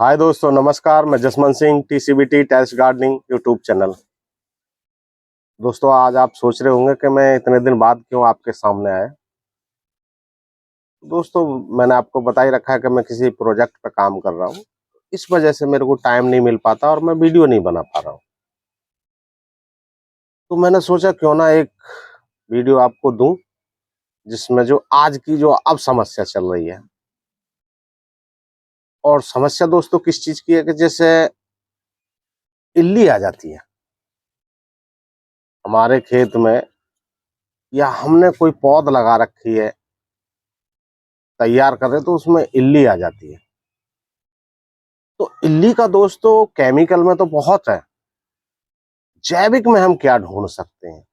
हाय दोस्तों, नमस्कार। मैं Jaswant Singh, TCBT terrace gardening YouTube channel. दोस्तों, आज आप सोच रहे होंगे कि मैं इतने दिन बाद क्यों आपके सामने आया। दोस्तों, मैंने आपको बता ही रखा है कि मैं किसी प्रोजेक्ट पे काम कर रहा हूँ। इस वजह से मेरे को टाइम नहीं मिल पाता और मैं वीडियो नहीं बना पा रहा हूँ। तो मैंने सोचा क्यों ना एक वीडियो आपको दूं, जिसमें जो आज की जो अब समस्या चल रही है। और समस्या दोस्तों किस चीज की है कि जैसे इल्ली आ जाती है हमारे खेत में, या हमने कोई पौध लगा रखी है, तैयार कर रहे तो उसमें इल्ली आ जाती है। तो इल्ली का दोस्तों केमिकल में तो बहुत है, जैविक में हम क्या ढूंढ सकते हैं।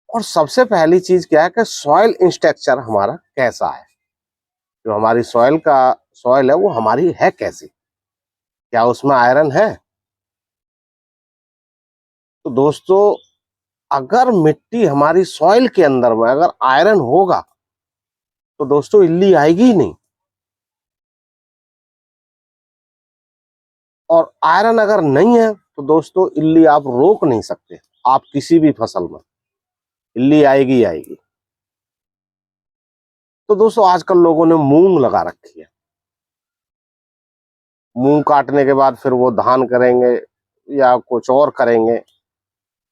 और सबसे पहली चीज क्या है कि सॉइल इंस्ट्रक्चर हमारा कैसा है। जो हमारी सॉइल है वो हमारी है कैसी, क्या उसमें आयरन है। तो दोस्तों, अगर मिट्टी हमारी सॉइल के अंदर में अगर आयरन होगा तो दोस्तों इल्ली आएगी ही नहीं। और आयरन अगर नहीं है तो दोस्तों इल्ली आप रोक नहीं सकते। आप किसी भी फसल में इल्ली आएगी ही आएगी। तो दोस्तों, आजकल लोगों ने मूंग लगा रखी है। मूंग काटने के बाद फिर वो धान करेंगे या कुछ और करेंगे।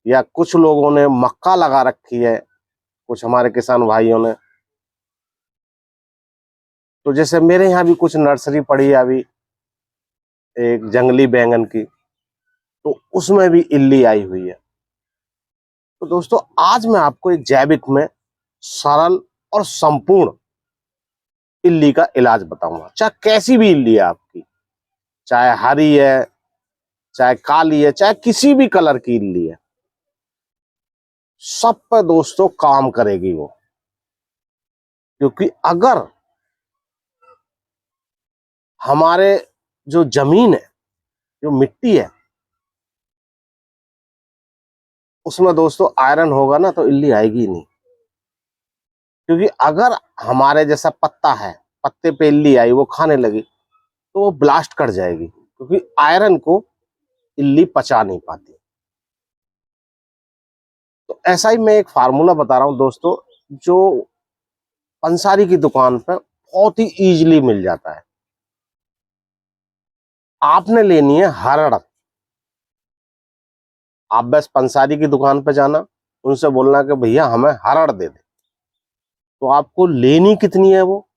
या कुछ लोगों ने मक्का लगा रखी है, कुछ हमारे किसान भाइयों ने। तो जैसे मेरे यहाँ भी कुछ नर्सरी पड़ी है अभी, एक जंगली बैंगन की, तो उसमें भी इल्ली आई हुई है। तो दोस्तों, आज मैं आपको एक जैविक में सरल और संपूर्ण इल्ली का इलाज बताऊंगा। चाहे कैसी भी इल्ली है आपकी, चाहे हरी है, चाहे काली है, चाहे किसी भी कलर की इल्ली है, सब पे दोस्तों काम करेगी वो। क्योंकि अगर हमारे जो जमीन है, जो मिट्टी है, उसमें दोस्तों आयरन होगा ना तो इल्ली आएगी ही नहीं। क्योंकि अगर हमारे जैसा पत्ता है, पत्ते पे इल्ली आई, वो खाने लगी, तो वो ब्लास्ट कर जाएगी। क्योंकि आयरन को इल्ली पचा नहीं पाती। तो ऐसा ही मैं एक फार्मूला बता रहा हूं दोस्तों, जो पंसारी की दुकान पर बहुत ही इजीली मिल जाता है। आपने लेनी है हरड़। आप बस पंसारी की दुकान पर जाना, उनसे बोलना कि भैया हमें हरड़ दे दे। तो आपको लेनी कितनी है वो,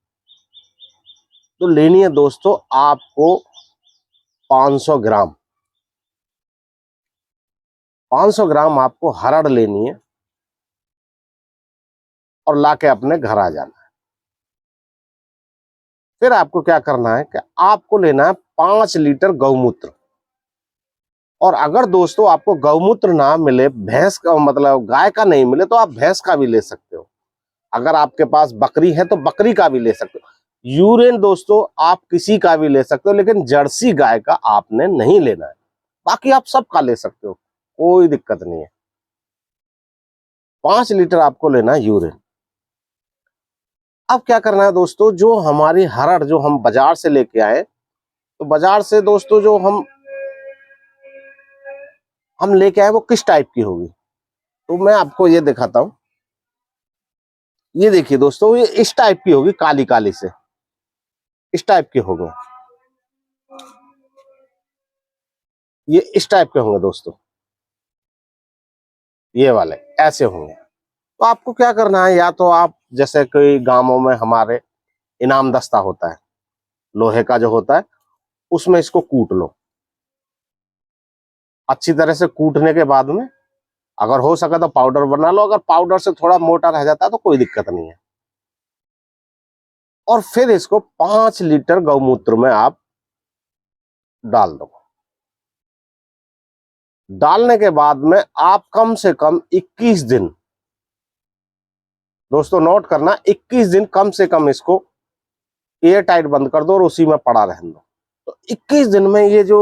तो लेनी है दोस्तों आपको 500 ग्राम। 500 ग्राम आपको हरड़ लेनी है और लाके अपने घर आ जाना है। फिर आपको क्या करना है कि आपको लेना है 5 लीटर गौमूत्र। और अगर दोस्तों आपको गौमूत्र ना मिले, भैंस का मतलब गाय का नहीं मिले, तो आप भैंस का भी ले सकते हो। अगर आपके पास बकरी है तो बकरी का भी ले सकते हो। यूरिन दोस्तों आप किसी का भी ले सकते हो, लेकिन जर्सी गाय का आपने नहीं लेना है। बाकी आप सबका ले सकते हो, कोई दिक्कत नहीं है। 5 लीटर आपको लेना है यूरिन। अब क्या करना है दोस्तों, जो हमारी हरड़ जो हम बाजार से लेके आए, तो बाजार से दोस्तों जो हम लेके आए वो किस टाइप की होगी, तो मैं आपको ये दिखाता हूँ। ये देखिए दोस्तों, ये इस टाइप की होगी, काली काली से इस टाइप की होगी। ये इस टाइप के होंगे दोस्तों, ये वाले ऐसे होंगे। तो आपको क्या करना है, या तो आप जैसे कोई गांवों में हमारे इनाम दस्ता होता है, लोहे का जो होता है, उसमें इसको कूट लो। अच्छी तरह से कूटने के बाद में अगर हो सके तो पाउडर बना लो। अगर पाउडर से थोड़ा मोटा रह जाता है तो कोई दिक्कत नहीं है। और फिर इसको 5 लीटर गौमूत्र में आप डाल दो। डालने के बाद में आप कम से कम 21 दिन, दोस्तों नोट करना, 21 दिन कम से कम इसको एयर टाइट बंद कर दो और उसी में पड़ा रहने दो। तो 21 दिन में ये जो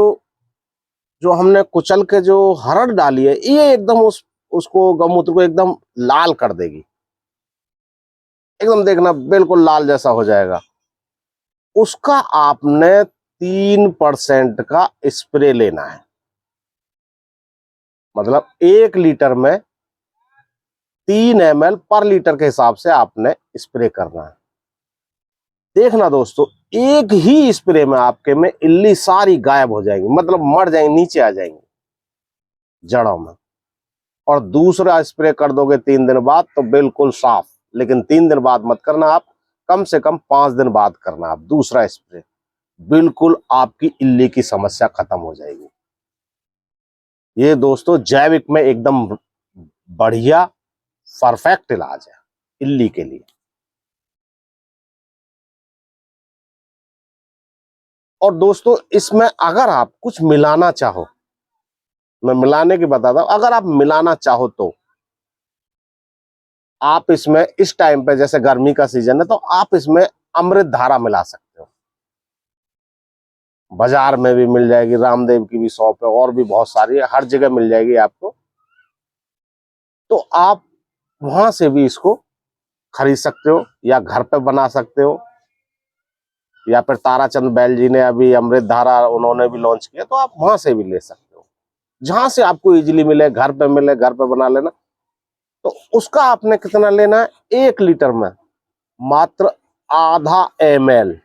जो हमने कुचल के जो हरड़ डाली है, ये एकदम उसको गौमूत्र को एकदम लाल कर देगी। एकदम देखना बिल्कुल लाल जैसा हो जाएगा। उसका आपने 3% का स्प्रे लेना है। मतलब 1 लीटर में 3 ml पर लीटर के हिसाब से आपने स्प्रे करना है। देखना दोस्तों, एक ही स्प्रे में आपके में इल्ली सारी गायब हो जाएंगी, मतलब मर जाएंगी, नीचे आ जाएंगी जड़ों में। और दूसरा स्प्रे कर दोगे 3 दिन बाद तो बिल्कुल साफ, लेकिन 3 दिन बाद मत करना आप, कम से कम 5 दिन बाद करना आप दूसरा स्प्रे। बिल्कुल आपकी इल्ली की समस्या खत्म हो जाएगी। ये दोस्तों जैविक में एकदम बढ़िया परफेक्ट इलाज है इल्ली के लिए। और दोस्तों इसमें अगर आप कुछ मिलाना चाहो, मैं मिलाने की बताता हूं, अगर आप मिलाना चाहो तो आप इसमें इस टाइम पे, जैसे गर्मी का सीजन है, तो आप इसमें अमृत धारा मिला सकते हो। बाजार में भी मिल जाएगी, रामदेव की भी शॉप है, और भी बहुत सारी है, हर जगह मिल जाएगी आपको। तो आप वहां से भी इसको खरीद सकते हो या घर पे बना सकते हो, या फिर ताराचंद बैल जी ने अभी अमृत धारा उन्होंने भी लॉन्च किया, तो आप वहां से भी ले सकते हो। जहां से आपको इजीली मिले, घर पे मिले, घर पे बना लेना। तो उसका आपने कितना लेना है, 1 लीटर में मात्र आधा ml,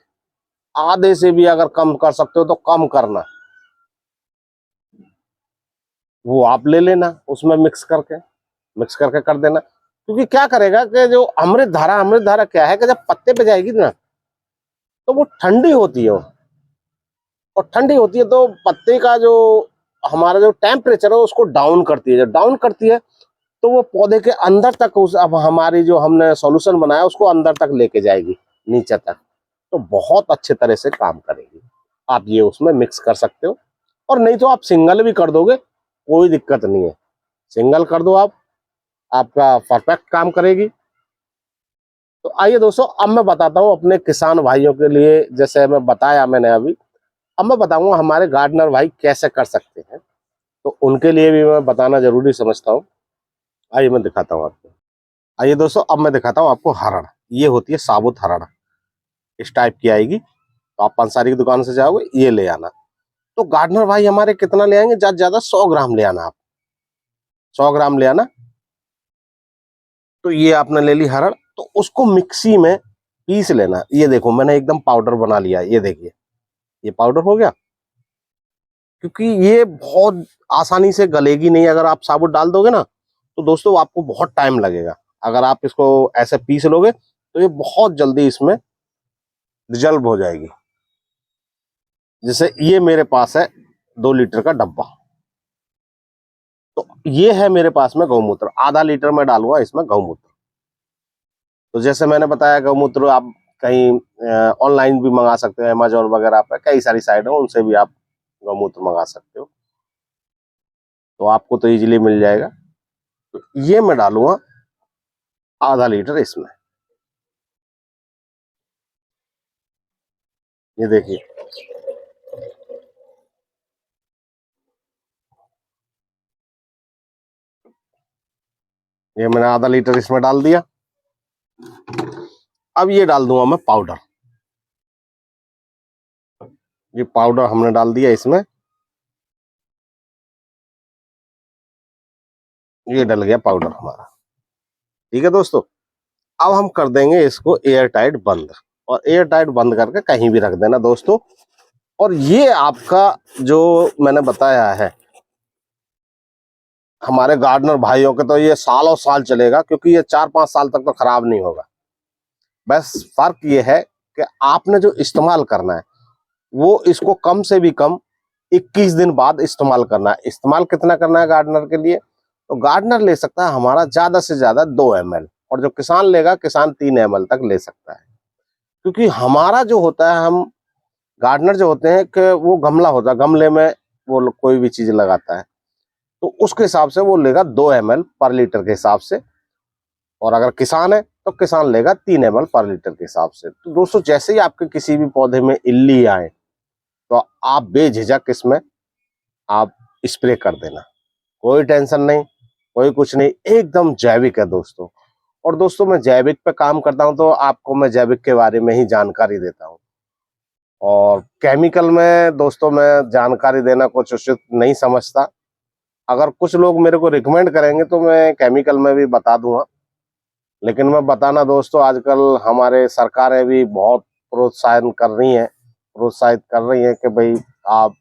आधे से भी अगर कम कर सकते हो तो कम करना, वो आप ले लेना, उसमें मिक्स करके कर देना। क्योंकि क्या करेगा कि जो अमृत धारा क्या है कि जब पत्ते पे जाएगी ना तो वो ठंडी होती है, और ठंडी होती है तो पत्ते का जो हमारा जो टेम्परेचर है उसको डाउन करती है। जब डाउन करती है तो वो पौधे के अंदर तक उस, अब हमारी जो हमने सॉल्यूशन बनाया उसको अंदर तक लेके जाएगी, नीचे तक, तो बहुत अच्छे तरह से काम करेगी। आप ये उसमें मिक्स कर सकते हो, और नहीं तो आप सिंगल भी कर दोगे, कोई दिक्कत नहीं है, सिंगल कर दो आप, आपका परफेक्ट काम करेगी। तो आइए दोस्तों, अब मैं बताता हूँ अपने किसान भाइयों के लिए, जैसे मैं बताया मैंने अभी, अब मैं बताऊंगा हमारे गार्डनर भाई कैसे कर सकते हैं, तो उनके लिए भी मैं बताना जरूरी समझता हूँ। आइए मैं दिखाता हूँ आपको। आइए दोस्तों, अब मैं दिखाता हूँ आपको हरड़। ये होती है साबुत हरड़, इस टाइप की आएगी। तो आप पंसारी की दुकान से जाओगे, ये ले आना। तो गार्डनर भाई हमारे कितना ले आएंगे, ज्यादा ज्यादा 100 ग्राम ले आना आप, 100 ग्राम ले आना। तो ये आपने ले ली हरड़, तो उसको मिक्सी में पीस लेना। ये देखो मैंने एकदम पाउडर बना लिया, ये देखिए ये पाउडर हो गया। क्योंकि ये बहुत आसानी से गलेगी नहीं, अगर आप साबुत डाल दोगे ना तो दोस्तों आपको बहुत टाइम लगेगा। अगर आप इसको ऐसे पीस लोगे तो ये बहुत जल्दी इसमें डिजल्व हो जाएगी। जैसे ये मेरे पास है 2 लीटर का डब्बा, तो ये है मेरे पास में गौमूत्र, आधा लीटर में डालूंगा इसमें गौमूत्र। तो जैसे मैंने बताया गौमूत्र आप कहीं ऑनलाइन भी मंगा सकते हो, अमेजोन वगैरह पे कई सारी साइट है, उनसे भी आप गौमूत्र मंगा सकते हो, तो आपको तो इजीली मिल जाएगा। तो ये मैं डालूंगा आधा लीटर इसमें। ये देखिए, ये मैंने आधा लीटर इसमें डाल दिया। अब ये डाल दूंगा मैं पाउडर। ये पाउडर हमने डाल दिया इसमें, ये डल गया पाउडर हमारा। ठीक है दोस्तों, अब हम कर देंगे इसको एयर टाइट बंद, और एयर टाइट बंद करके कहीं भी रख देना दोस्तों। और ये आपका जो मैंने बताया है हमारे गार्डनर भाइयों के, तो ये सालों साल चलेगा, क्योंकि ये 4-5 साल तक तो खराब नहीं होगा। बस फर्क ये है कि आपने जो इस्तेमाल करना है वो इसको कम से भी कम 21 दिन बाद इस्तेमाल करना है। इस्तेमाल कितना करना है गार्डनर के लिए, तो गार्डनर ले सकता है हमारा ज्यादा से ज्यादा 2 ml, और जो किसान लेगा, किसान 3 ml तक ले सकता है। क्योंकि हमारा जो होता है, हम गार्डनर जो होते हैं कि वो गमला होता है, गमले में वो लोग कोई भी चीज लगाता है, तो उसके हिसाब से वो लेगा 2 ml पर लीटर के हिसाब से। और अगर किसान है तो किसान लेगा 3 ml पर लीटर के हिसाब से। तो दोस्तों जैसे ही आपके किसी भी पौधे में इल्ली आए तो आप बेझिझक इसमें आप स्प्रे कर देना, कोई टेंशन नहीं, कोई कुछ नहीं, एकदम जैविक है दोस्तों। और दोस्तों मैं जैविक पे काम करता हूं, तो आपको मैं जैविक के बारे में ही जानकारी देता हूं। और केमिकल में दोस्तों मैं जानकारी देना कुछ उचित नहीं समझता। अगर कुछ लोग मेरे को रिकमेंड करेंगे तो मैं केमिकल में भी बता दूंगा, लेकिन मैं बताना दोस्तों, आजकल हमारे सरकारें भी बहुत प्रोत्साहित कर रही हैं कि भाई आप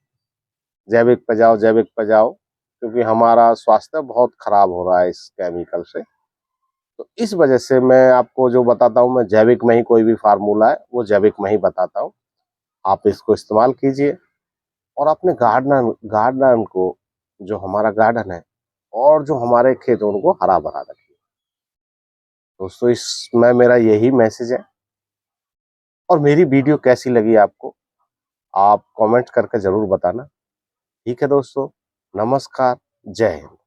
जैविक पे जाओ, जैविक पे जाओ, क्योंकि हमारा स्वास्थ्य बहुत खराब हो रहा है इस केमिकल से। तो इस वजह से मैं आपको जो बताता हूँ, मैं जैविक में ही कोई भी फार्मूला है वो जैविक में ही बताता हूँ। आप इसको इस्तेमाल कीजिए और अपने गार्डन को, जो हमारा गार्डन है और जो हमारे खेत हैं, उनको हरा भरा रखिए दोस्तों। इसमें मेरा यही मैसेज है। और मेरी वीडियो कैसी लगी आपको, आप कमेंट करके जरूर बताना। ठीक है दोस्तों, नमस्कार, जय हिंद।